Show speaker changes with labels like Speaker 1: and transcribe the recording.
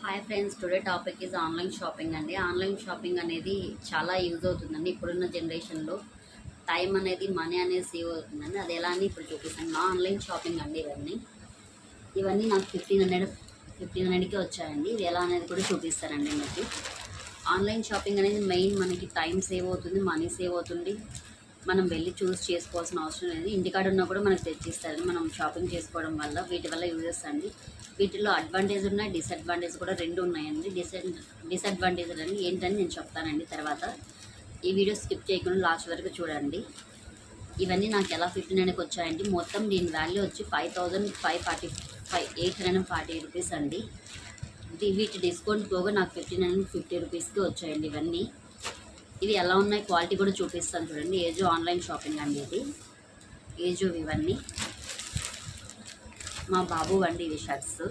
Speaker 1: Hi friends, today topic is online shopping అండి. Online shopping అనేది చాలా యూజ్ అవుతుందండి. ఇప్పుడున్న జనరేషన్లో టైం అనేది, మనీ అనేది సేవ్ అవుతుందండి. అది ఎలా అని ఇప్పుడు చూపిస్తాను. నా ఆన్లైన్ షాపింగ్ అండి ఇవన్నీ నాకు 1500కి వచ్చాయండి. ఇది ఎలా అనేది కూడా చూపిస్తానండి మీకు. ఆన్లైన్ షాపింగ్ అనేది మెయిన్ మనకి టైం సేవ్ అవుతుంది, మనీ సేవ్ అవుతుంది. మనం వెళ్ళి చూస్ చేసుకోవాల్సిన అవసరం లేదు. ఇంటికాడ ఉన్నా కూడా మనకు తెచ్చిస్తారండి. మనం షాపింగ్ చేసుకోవడం వల్ల వీటి వల్ల యూజెస్ అండి. వీటిలో అడ్వాంటేజ్ ఉన్నాయి, డిసడ్వాంటేజ్ కూడా రెండు ఉన్నాయండి. డిసడ్వాంటేజ్ అని ఏంటని నేను చెప్తానండి తర్వాత. ఈ వీడియో స్కిప్ చేయకుండా లాస్ట్ వరకు చూడండి. ఇవన్నీ నాకు ఎలా 1500కి వచ్చాయండి. మొత్తం దీని వాల్యూ వచ్చి 840 రూపీస్ అండి. వీటి డిస్కౌంట్ పోగా నాకు 1550 రూపీస్కి వచ్చాయండి ఇవన్నీ. ఇవి ఎలా ఉన్నాయి క్వాలిటీ కూడా చూపిస్తాను చూడండి. ఏజో ఆన్లైన్ షాపింగ్ అండి ఇది. ఏజో ఇవన్నీ మా బాబు అండి ఇవి షర్ట్స్.